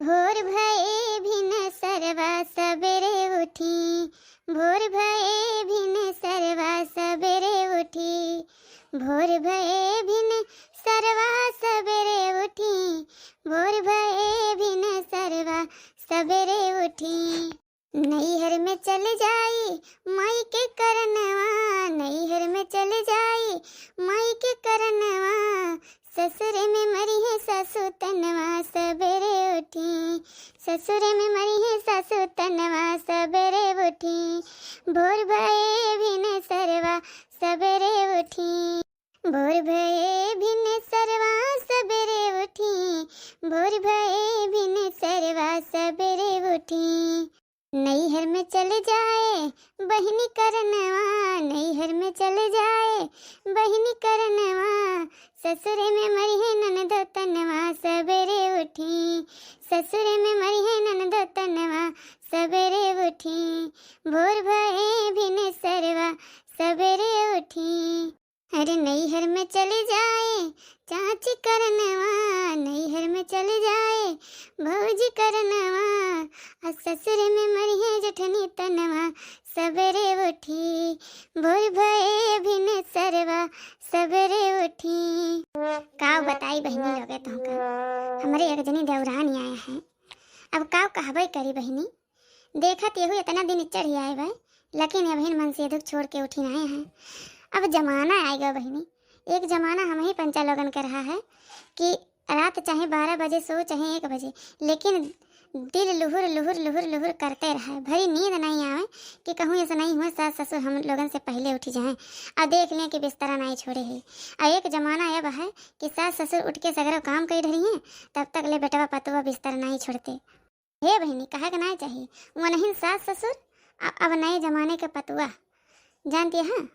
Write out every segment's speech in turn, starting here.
भोर भये भिन सरवा सबेरे उठी, भोर भये भिन सरवा सबेरे उठी, भोर भये भिन सरवा सबेरे उठी, भोर भये भिन सरवा सबेरे उठी। नैहर में चल जाई माई के करनवा, नैहर में चल जाई माई के करनवा, ससुर में मरी है सासु तनवा सबेरे उठी, ससुर में मरी है सासु तनवा सबेरे उठी, भोर भये भिन सरवा सबेरे उठी, भोर भये भिन सरवा सबेरे उठी, भोर भये भिन सरवा सबेरे उठी। नैहर में चल जाए बहिनी करनवा, नैहर में चल जाए बहिनी करनवा, ससुर में मरी है ननद तनवा सबेरे उठी, ससुर में मरी है ननद तनवा सबेरे उठी, भोर भये भिन सरवा सबेरे उठी। अरे नैहर में चले जाए चाची करनवा, नैहर में चले जाए भौजी करनवा, और ससुर में मरी है जेठनी तनवा सबेरे उठी, भोर भये भिन सरवा सबेरे उठी। का बताई बहनी लोगे तुमका, हमारे एक जनी देवरानी आया है, अब का कहबे करी बहनी, देखत यहू इतना दिन चढ़ी आए भाई, लेकिन अभी मन से दुख छोड़ के उठी आए हैं। अब जमाना आएगा बहनी, एक जमाना हम ही पंचा लोगन का रहा है कि रात चाहे 12 बजे सो चाहे 1 बजे, लेकिन दिल लुहुर लुहुर लुहुर लुहुर करते रहा, भरी नींद नहीं आवे कि कहूँ ऐसा नहीं हुआ सास ससुर हम लोगन से पहले उठ जाएं और देख लें कि बिस्तरा नहीं छोड़े है। और एक जमाना अब है कि सास ससुर उठ के सगरों काम कर रही हैं, तब तक ले बेटवा पतवा बिस्तर नहीं छोड़ते। हे बहनी कहा कि नहीं चाहिए वो नहीं सास ससुर, अब नए जमाने के पतुआ जानती है,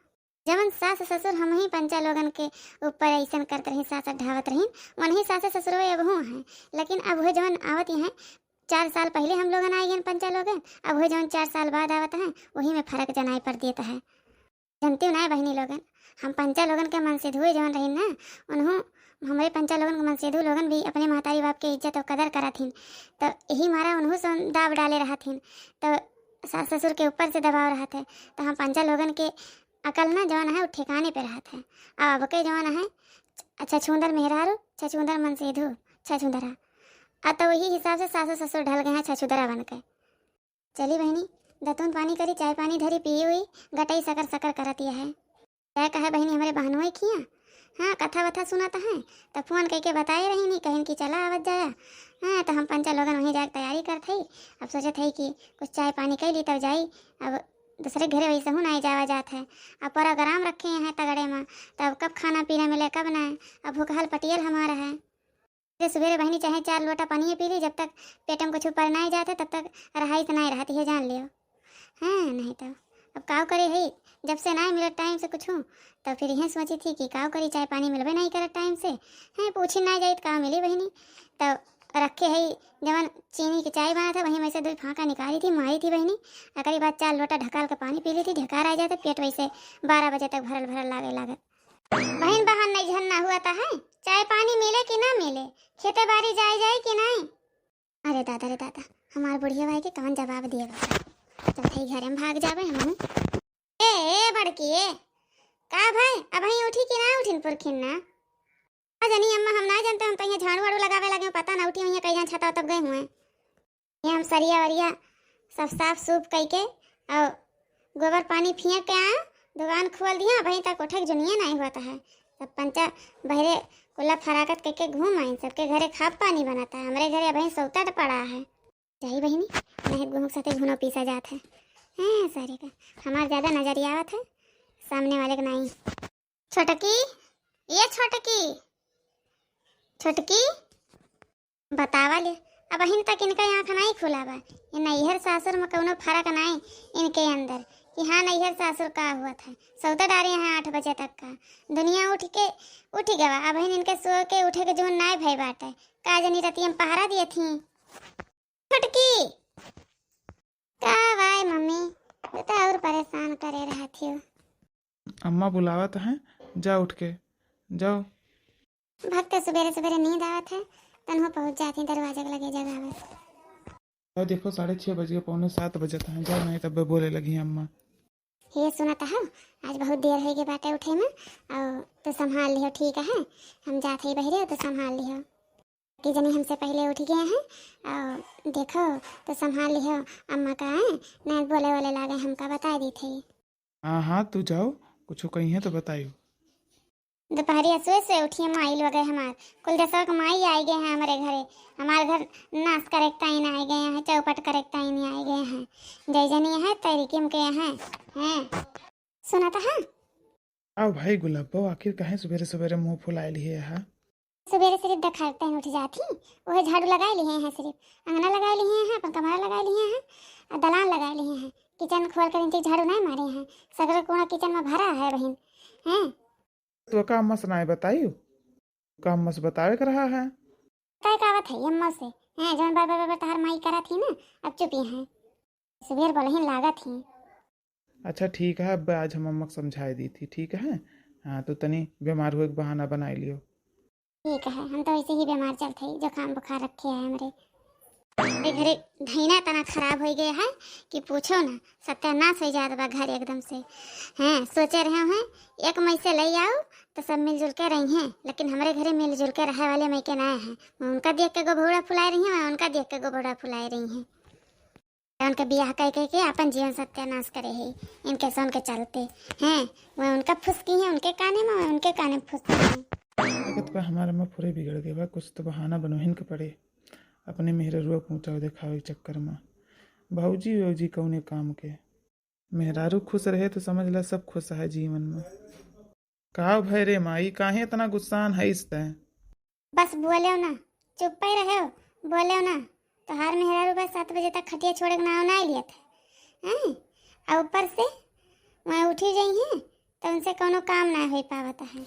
जवन सास ससुर हम ही पंचा लोगन के ऊपर ऐसा करते रही, सास ढावत रही, वही सास ससुर अब हूँ हैं, लेकिन अब वो जवन आवत हैं 4 साल पहले हम लोगन आई हैं पंचा लोगन, अब वो जवन 4 साल बाद आवत हैं वही में फर्क जनाई पर देता है। जानती हूँ ना बहनी लोगन, हम पंचा लोगन के मन से धुए जवन रही ना, उन्हों हमारे पंचा लोगन के मन से धु लोगन भी अपने महतारी बाप के इज्जत और कदर करा थीन, तो यही मारा उन्हों से दाब डाले रहा थीन, तो सास ससुर के ऊपर से दबाव रहा था, तो हम पंचा लोगन के अकल ना जवान है वो ठिकाने पे रहा था। अब के जवान है अच्छा छछूंदर मेहरारू छछूंदर मन से धू छछूंदरा, तो वही हिसाब से सासु ससुर ढल गए हैं छछूदरा बन के। चली बहनी दतून पानी करी, चाय पानी धरी पी हुई, गटई सकर सकर करती है। क्या कहे बहनी हमारे बहनों किया, हाँ कथा वथा सुनाता है, तो फोन करके बताए रही नहीं कहीं कि चला आवत जाया। हाँ तो हम पंचा लोगन वहीं जाकर तैयारी करते ही, अब सोचे थे कि कुछ चाय पानी कर ली तब जाई, अब दूसरे घरे वैसे हूँ नहीं जावा जात है, अब प्रोग्राम रखे हैं तगड़े में, तब कब खाना पीना मिले कब ना, अब भूखल पटियल हमारा है। सवेरे बहनी चाहे 4 लोटा पानी पी ली, जब तक पेटम को छुपर नहीं जाते तब तक रहाई तो नहीं रहती है, जान लियो। हाँ नहीं तो अब काव करे है, जब से नहीं मिले टाइम से कुछ हूँ, तो फिर यही सोची थी कि काव करी चाय पानी मिलबे नहीं करे टाइम से, हैं पूछी नहीं जाए तो काव मिली बहनी, तो रखे है जवन चीनी की चाय बना था वहीं में से 2 फाँका निकाली थी मारी थी बहनी, अकरी बाद 4 लोटा ढकाल का पानी पी ली थी, ढकार आ जाता पेट वैसे 12 बजे तक भरल भरल लागे लागत। बहन बहन नहीं झरना हुआ था है, चाय पानी मिले कि ना मिले, खेते बाड़ी जाए कि नहीं। अरे दादा हमारे बुढ़िया भाई के कौन जवाब दिएगा, चौथे घर में भाग जावे हम। ए बड़की का भाई अब ही उठी कि ना उठिन पुरखिन ना, जनी अम्मा हम ना जानते, हम तो यहाँ झाड़ू वाड़ू लगावे लगे, पता ना उठी हुई कहीं छता तब गए हुए, ये हम सरिया वरिया सब साफ सूफ करके और गोबर पानी फेंक के आए, दुकान खोल दिया, वहीं तक उठे जुनिया नहीं होता है, सब पंचा बहरे कुल्ला फराकत करके घूम आई, सबके घरे खाप पानी बनाता है, हमारे घरे वहीं सौता पड़ा है। जाही बहनी नहीं घूम साथे घुनो पीसा जात है, सारे का हमारा ज़्यादा नजरिया आवत है, सामने वाले का नहीं। छोटकी ये छोटकी बतावा ले, अब अहिन तक इनका आँख नहीं खुला बा, ये नैहर सासुर में कौनो फर्क नहीं इनके अंदर कि हाँ नैहर सासुर का हुआ था, सौदा डारे हैं 8 बजे तक का, दुनिया उठ गवा, अब इनके सो के उठे के जो नाय भाई बाटे का जनी रती हम पहरा दिए थी। छुटकी का भाई मम्मी बता और परेशान करे रहा थी। अम्मा बुलावत है, जा उठ के जाओ। भक्त सवेरे सवेरे नींद आवत है, तन्हो पहुंच जाती दरवाजे के लगे जगह। और देखो 6:30 बज गए, 6:45 बजे हैं। जाओ नहीं तब बोले लगी अम्मा। ये सुना था आज बहुत देर हो गई बाटे उठे में। और तो संभाल लियो ठीक है, हम जाते ही बहरे तो संभाल लियो कि जनी हमसे पहले उठ गए हैं। और देखो तो संभाल लियो, अम्मा का है नहीं बोले बोले लागे हमका बता दी थी। हाँ हाँ तू जाओ, कुछ कही है तो बताइयो। दोपहरिया सुबह से उठिए माई लोग गए हमार कुल दसवा के माई आई गए हैं हमारे घरे। हमारे घर नाश करे टाइन आए गए हैं, चौपट करे टाइन आए गए हैं। जैजनी है तरीकिम के हैं हैं सुना था। हाँ आओ भाई गुलाबो, आखिर कहे सवेरे सवेरे मुंह फुलाए लिए है। सवेरे सिर्फ देखते हैं उठ जाती वह झाड़ू लगा लिए हैं, सिर्फ अंगना लगा लिए हैं, अपन कमरा लगा लिए हैं और दलान लगा लिए हैं। किचन खोल कर इनकी झाड़ू नहीं मारे हैं, सगरा कुआं किचन में भरा है बहन हैं। तो का अम्मा से ना बताइयो, का अम्मा से बतावे कर रहा है। काय कावत है अम्मा से हैं जौन बार बार बार तहार माई करा थी ना, अब चुप हैं सुबेर बोले ही लागत ही। अच्छा ठीक है, अब आज हम अम्मा को समझाई दी थी, ठीक है। हाँ तो तनी बीमार हुए के बहाना बना लियो। ठीक है, हम तो ऐसे ही बीमार चलते ही जुकाम बुखार रखे है हमारे घरे। धैना तना खराब हो गया है कि पूछो ना, सत्यानाश हो जाता बा घर एकदम से। हैं सोचे रहे हैं एक मई से ले आओ तो सब मिलजुल के रही हैं, लेकिन हमारे घरे मिलजुल के रहे वाले मई के ना हैं। मैं उनका देख के गोबौड़ा फुला रही हूँ, मैं उनका देख के गोबौड़ा फुला रही हूँ। उनके ब्याह कह के अपन जीवन सत्यानाश करे है इनके सोन के चलते हैं। मैं उनका फुसकी है उनके काने में, मैं उनके काने में फुसकी हूँ। लागत बा हमारा अम्मा पूरे बिगड़ गए बा, कुछ तो बहाना बनोहिन के पड़े अपने मेहरारू पहुँचाओ दिखावे के चक्कर में। भाऊजी वाऊजी कौने काम के, मेहरारू खुश रहे तो समझ ला सब खुश है जीवन में। का भय रे माई, काहे इतना गुस्सान है इस तय। बस बोले ना, चुप ही रहे हो, बोले ना तो हर मेहरारू बस 7 बजे तक खटिया छोड़े के नाव ना लिया था हैं। और ऊपर से मैं उठी गई हैं तो उनसे कोनो काम ना हो पावता है।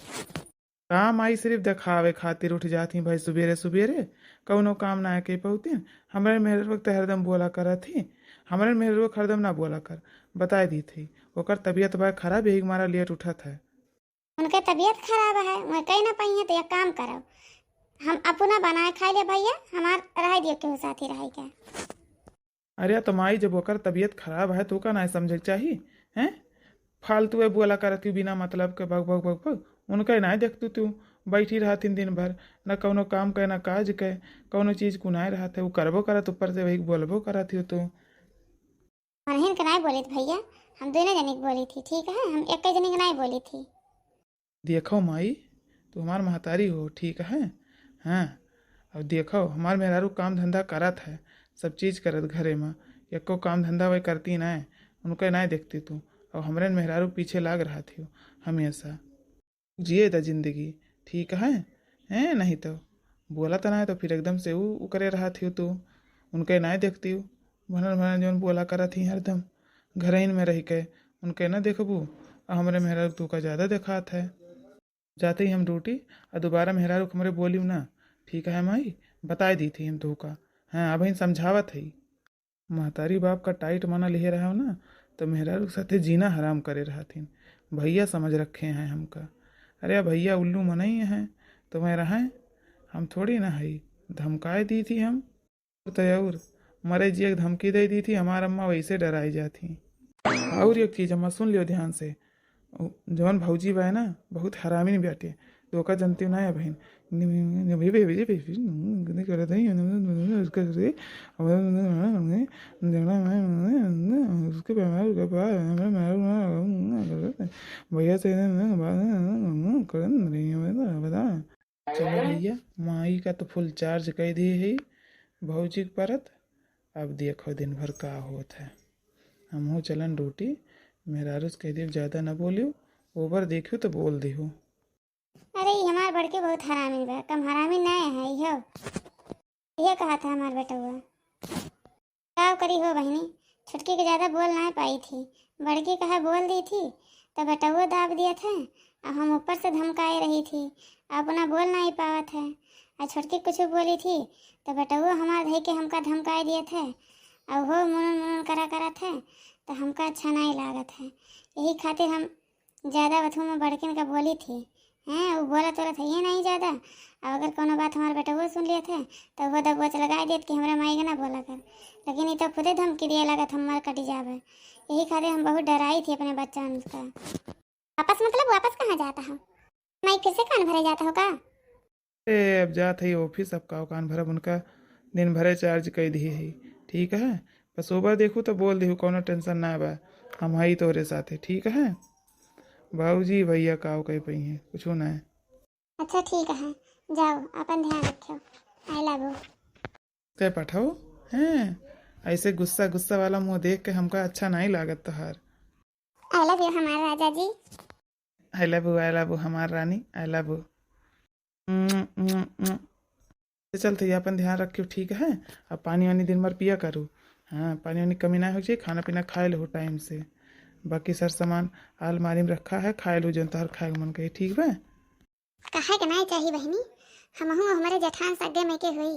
काम आई सिर्फ दिखावे खातिर उठ जाती भाई सुबेरे सुबेरे, कौनो काम ना के पहुती। हमारे मेहर वक्त हरदम बोला कर थी, हमारे मेहर वक्त हरदम ना बोला कर बता दी थी। ओकर तबीयत बा खराब यही हमारा लेट उठा था। उनके तबीयत खराब है मैं कहीं ना पाई है तो एक काम करो, हम अपना बनाए खा ले भैया, हमार रह दियो केहू साथी रह क्या। अरे तो माई जब ओकर तबीयत खराब है तो का ना समझे चाहिए हैं। फालतू है बोला करती बिना मतलब के भग भग भग भग, उनका ना देखतू तू बैठी रहा दिन भर, न कौनो काम के न काज के, कौनो चीज कुनाए रहा थे वो करबो करत, ऊपर से वही बोलबो करा थी तू। मनहिन के नहीं बोली थी भैया, हम दोनों जनी के बोली थी ठीक है, हम एक जनी के नहीं बोली थी। देखो माई तू हमार महतारी हो ठीक है। हाँ अब देखो हमार मेहरारू काम धंधा करत है, सब चीज़ करत घरे में, एको काम धंधा वही करती ना, उनके ना देखती तू। और हमारे मेहरारू पीछे लाग रहा थी हमेशा, जिए था जिंदगी ठीक है। हैं नहीं तो बोला तो ना तो फिर एकदम से वो करे रहा थी तू, उनके ना देखती हूँ भनर भनर जौन बोला करा थी हरदम घर ही में रह के, उनके ना देखबू। और हमारे मेहरारू तू का ज़्यादा देखा था। जाते ही हम ड्यूटी और दोबारा मेहरारू हमारे बोली ना, ठीक है माई बता दी थी हम तू का। हाँ अब ही समझावत है, महतारी बाप का टाइट माना ले रहा हो ना तो मेहरारू के साथे जीना हराम करे रहा थी। भैया समझ रखे हैं हमका। अरे भैया उल्लू मनाई हैं तो मैं रहा, हम थोड़ी ना है धमकाए दी थी हम तो, और मरे जी एक धमकी दे दी थी, हमारा अम्मा वैसे डराई जाती। और एक चीज़ अम्मा सुन लियो ध्यान से, जौन भौजी बा है ना बहुत हरामी नहीं बैठे तो का जनती ना है बहन। भैया से बता चलो भैया माई का तो फुल चार्ज कर दिए है भौजी के परत। अब देखो दिन भर का होत है, हम हो चलन ड्यूटी, मेहरारू कह दियो ज़्यादा ना बोलियो, ओवर देखियो तो बोल दियो। अरे हमार बड़के बहुत हरामी बा, कम हरामी नहीं है ये कहा था हमार बेटा हुआ। क्या करी हो बहनी, छुटकी के ज़्यादा बोल नहीं पाई थी, बड़की कहा बोल दी थी तो बेटुआ दाब दिया था। अब हम ऊपर से धमकाए रही थी, अपना बोल नहीं पावा था। और छुटकी कुछ बोली थी तो बेटुआ हमार धई के हमका धमकाए दिए थे। अब हो मुनन मुनन करा था तो हमका अच्छा नहीं लागत है, यही खातिर हम ज़्यादा बथू में बड़किन का बोली थी हैं। वो बोला तो था ये नहीं ज़्यादा, और अगर कोनो बात हमारे बेटा वो सुन लिए थे तो वो दबोच लगा देत कि हमरा माई के ना बोला कर। लेकिन ये तो खुदे धमकी दिए लगा था हमार कटी जावे। यही खातिर हम बहुत डराई थी अपने बच्चा का। वापस मतलब वापस कहाँ जाता हो? माई फिर से कान भरे जाता हो का? अब जात है ऑफिस, अब का कान भरब उनका दिन भरे चार्ज कर दी है। ठीक है, बस ओबर देखूँ तो बोल दी कोनो टेंशन ना बा, हम आई तोरे साथे। ठीक है बाबूजी भैया काव कह पई हैं कुछ ना है। अच्छा ठीक है, जाओ अपन ध्यान रखो। I love you. ते पठाओ हैं ऐसे गुस्सा गुस्सा वाला मुंह देख के हमका अच्छा नहीं लागत तोहार। आई लव यू हमारे राजा जी। आई लव यू हमार रानी, आई लव यू। चलते ही अपन ध्यान रखियो। ठीक है, अब पानी वानी दिन भर पिया करूँ। हाँ, पानी वानी कमी ना हो जाए, खाना पीना खाए लो टाइम से। बाकी सर सामान अलमारी में रखा है, खाए लो जो तोहर खाए मन कही। ठीक है कहा के नहीं चाहिए बहनी, हमहू हमारे जेठान सगे में के हुई,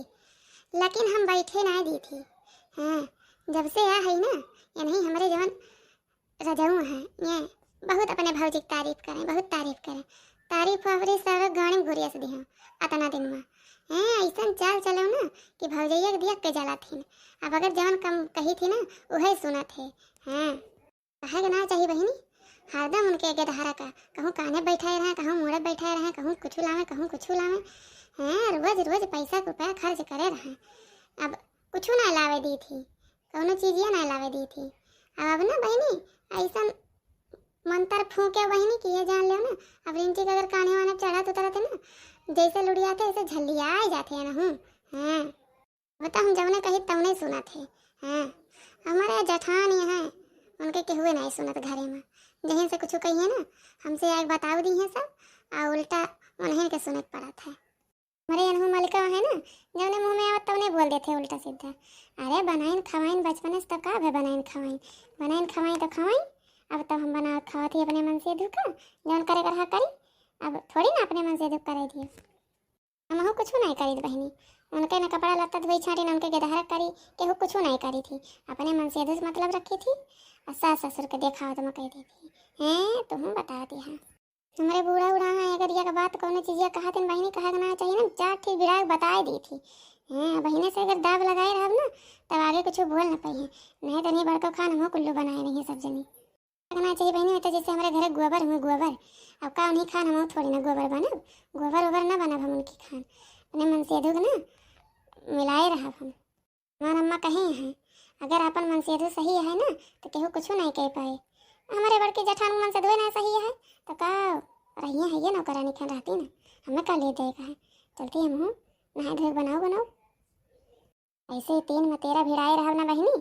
लेकिन हम बैठे ना दी थी। हाँ, जब से आ है ना ये नहीं हमारे जवन रजाऊ हैं ये बहुत अपने भाव जी की तारीफ करें, बहुत तारीफ करें। तारीफ हमारी सारा गाड़ी में घुरिया से दी हूँ अतना दिन में। हैं ऐसा चाल चलो ना कि भौजैया के दिया के जला थी। अब अगर जवन कम कही थी ना वही सुना थे। हाँ कहा के ना चाहिए बहनी, हरदम उनके आगे दहारा का कहूँ काने बैठाए रहे, कहूँ मुड़े बैठाए रहे, कहूँ कुछ लावे, कहूँ कुछ लावे। हाँ रोज रोज पैसा रुपया खर्च करे रहे। अब कुछ ना लावे दी थी, कौनो चीजिया ना लावे दी थी। अब ना बहनी ऐसा मंत्र फूके बहनी कि ये जान लो ना, अब रिंची का अगर काने वाने चढ़ा तो तरह ना जैसे लुड़ियाते ऐसे झल्लियाए जाते हैं ना। हूँ हाँ बता हम जब ने कही तब नहीं सुना थे। हाँ हमारे जेठान ये हैं उनके के हुए नहीं सुनत घरे में, जहीं से कुछ कही है ना हमसे आग बताओ दी है सब और उल्टा उन्हें के सुनत पड़ा था। हमारे अनहु मलिका है ना जब मुँह में आवत तब नहीं बोल देते उल्टा सीधा। अरे बनाइन खवाइन बचपन से तब का है बनाइन खवाइन तो खवाइन। अब तब हम बना खावा थी अपने मन से दुख जौन करे कर करी। अब थोड़ी ना अपने मन से दुख करे दिए, हम कुछ नहीं करी बहनी। उनके न कपड़ा लत्ता धोई छाटी न उनके गदहरक करी केहू कुछ नहीं करी थी, अपने मन से दुख मतलब रखी थी। और सास ससुर के देखा तो मैं कह दी थी हैं तुम बता दी। हाँ हमारे बूढ़ा उड़ा है अगर यह बात कौन चीज़िया कहा थी बहनी कहा ना चाहिए ना चार ठीक बिराग बता दी थी। हाँ बहने से अगर दाव लगाए रहा ना तब आगे कुछ बोल ना पाई है, नहीं तो नहीं बड़को खान हम कुल्लू बनाए नहीं है सब जनी कहना चाहिए बहनी। तो जैसे हमारे घर गोबर हुए गोबर, अब का उन्हीं खान हम थोड़ी ना गोबर बनब, गोबर वोबर ना बनब हम उनकी खान। अपने मन से दुख ना मिलाए रहा हम। हमार अम्मा कहे हैं अगर अपन मन से सही है ना तो केहू कुछ नहीं कह पाए। हमारे बड़के जेठान मन से धोए ना सही है तो का रहिए है ये नौकरानी खान रहती ना हमें का ले देगा है। चलती हम हूँ नहा धोए बनाओ ऐसे 3 में 13 भिड़ाए रहा ना बहनी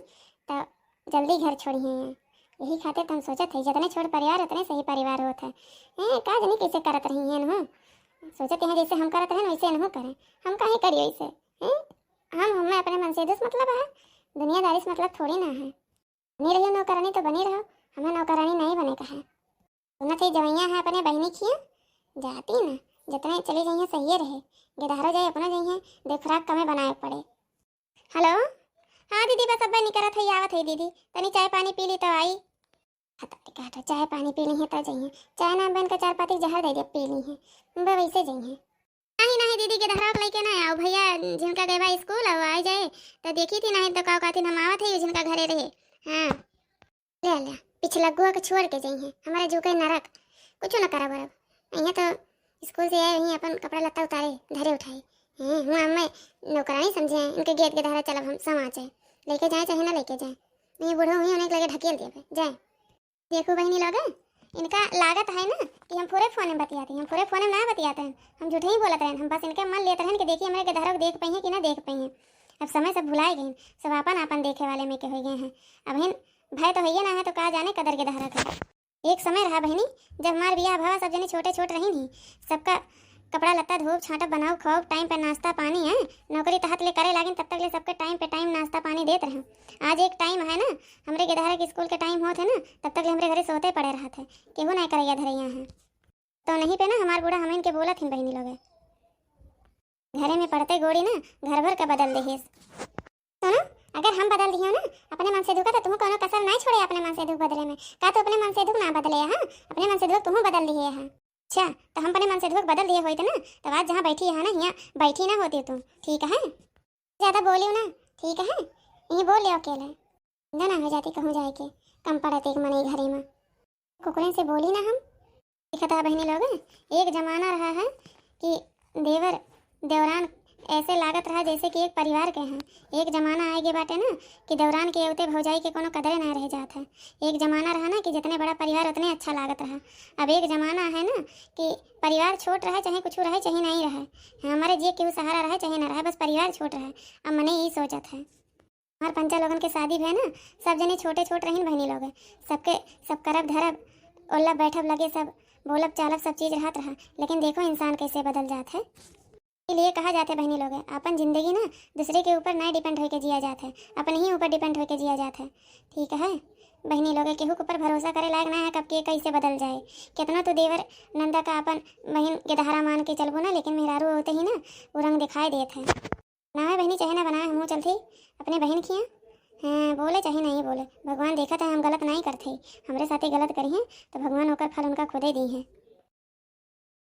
तो जल्दी घर छोड़ी हैं। यही खातिर तुम सोचत है जितने छोट परिवार उतने सही परिवार होता है। का जनी कैसे करत रही हैं न सोचते हैं जैसे हम करत हैं वैसे न करें, हम काहे करिए ऐसे। हम हमें अपने मन से दुस मतलब है, दुनियादारी से मतलब थोड़ी ना है। बनी रही नौकरानी तो बनी रहो, हमें नौकरानी नहीं बने का है। सुना थी जवैया है अपने बहनी खिया जाती ना जितने चली जाइए सही रहे, गिरहारो जाए अपना जाइए देखराक कमे बनाए पड़े। हेलो हाँ दीदी बस अब नहीं करत है आवत है दीदी, तनी चाय पानी पी ली तो आई। तो चाय पानी पी ली है तो जाइए, चाय ना बन का 4 पाती जहर दे दे पी ली है वैसे जाइए। नहीं दीदी के धराव लेके ना आओ भैया जिनका गए बा स्कूल अब आ जाए तो देखी थी नहीं तो का थी हम आवत है जिनका घरे रहे। हाँ ले ले पिछला गुआ के छोड़ के जाइए, हमारे जो कहीं नरक कुछ ना करा बरब। यहाँ तो स्कूल से आए वहीं अपन कपड़ा लत्ता उतारे धरे उठाए हूँ हमें नौकरानी समझे इनके गेट के धारा चलब हम समाचे लेके जाए चाहे ना लेके जाए। नहीं बूढ़ो हुई उन्हें लगे ढकेल दिए जाए। देखो बहनी लोग इनका लागत है ना कि हम पूरे फोन में बतियाते हैं, हम पूरे फोन में ना बतियाते हैं, हम झूठे ही बोलते हैं। हम बस इनके मन लेते हैं कि देखिए हमारे गधरों को देख पाई हैं कि ना देख पाई हैं। अब समय सब भुलाए गए, सब अपन देखे वाले में के हो गए हैं। अब हिन भय तो है ना है तो कहा जाने कदर के धरा का। एक समय रहा बहनी जब हमारे बियाह भाव सब जने छोटे छोटे रही थी, सबका कपड़ा लत्ता धोप छाटब बनाओ खाओ टाइम पे नाश्ता पानी है नौकरी तहत ले करे लागिन तब तक ले सबके टाइम पे टाइम नाश्ता पानी देते रहे। आज एक टाइम है ना हमरे के धरा के स्कूल के टाइम होते ना तब तक ले हमरे घरे सोते पड़े रहा थे केहू नहीं करेगा धरैया है तो नहीं पे ना हमार बूढ़ा हमें इनके बोला थी बहनी लोग घरे में पड़ते गोड़ी ना घर भर का बदल दे तो ना अगर हम बदल दिए ना अपने मन से दुख तो तुम कोनो कसर नहीं छोड़े अपने मन से दुख बदले में का तो अपने मन से दुख ना बदले। हाँ अपने मन से दुख तुम बदल दिए है। अच्छा तो हम अपने मन से धोख बदल दिए होते ना, तो आज जहाँ बैठी है ना यहाँ बैठी ना होती तुम, ठीक है। ज़्यादा बोलियो ना, ठीक है। यही बोल लियो अकेले, ना हो जाती कहूँ जाए के, कम पड़ते एक मन घरे में कुकड़े से बोली ना हम। देखता बहनी लोग, एक जमाना रहा है कि देवर देवरान ऐसे लागत रहा जैसे कि एक परिवार के हैं। एक जमाना आएगी बाटे ना कि देवरान के अवते भौजाई के कोनो कदरे ना रह जात है। एक जमाना रहा ना कि जितने बड़ा परिवार उतने अच्छा लागत रहा। अब एक जमाना है ना कि परिवार छोट रहे चाहे कुछ रहे चाहे नहीं रहे, हमारे जी केहू सहारा रहे चाहे ना रहे, बस परिवार छोट रहे। अब मने यही सोचत है। हमारे पंचा लोगन के शादी भे ना, सब जने छोटे छोट रहीन बहनी लोग, सबके सब करब धरब ओल्ला बैठब लगे, सब बोलब चालब सब चीज़ रहत रहा। लेकिन देखो इंसान कैसे बदल जात है। इसलिए कहा जाता है बहनी लोग, अपन जिंदगी ना दूसरे के ऊपर नहीं डिपेंड होकर जिया जाता है, अपने ही ऊपर डिपेंड होकर जिया जाता है, ठीक है। बहनी लोग केहू के ऊपर भरोसा करे लायक ना है, कब के कैसे बदल जाए। कितना तो देवर नंदा का अपन बहन के दहारा मान के चलबो ना, लेकिन मेहरारू होते ही ना वो रंग दिखाई देते हैं। ना है बहनी चाहे ना बनाए, हम चलती अपने बहन खिया, हाँ बोले चाहे नहीं बोले, भगवान देखा था हम गलत नहीं करते, हमारे साथ ही गलत करी हैं तो भगवान होकर फल उनका खुदे दी है।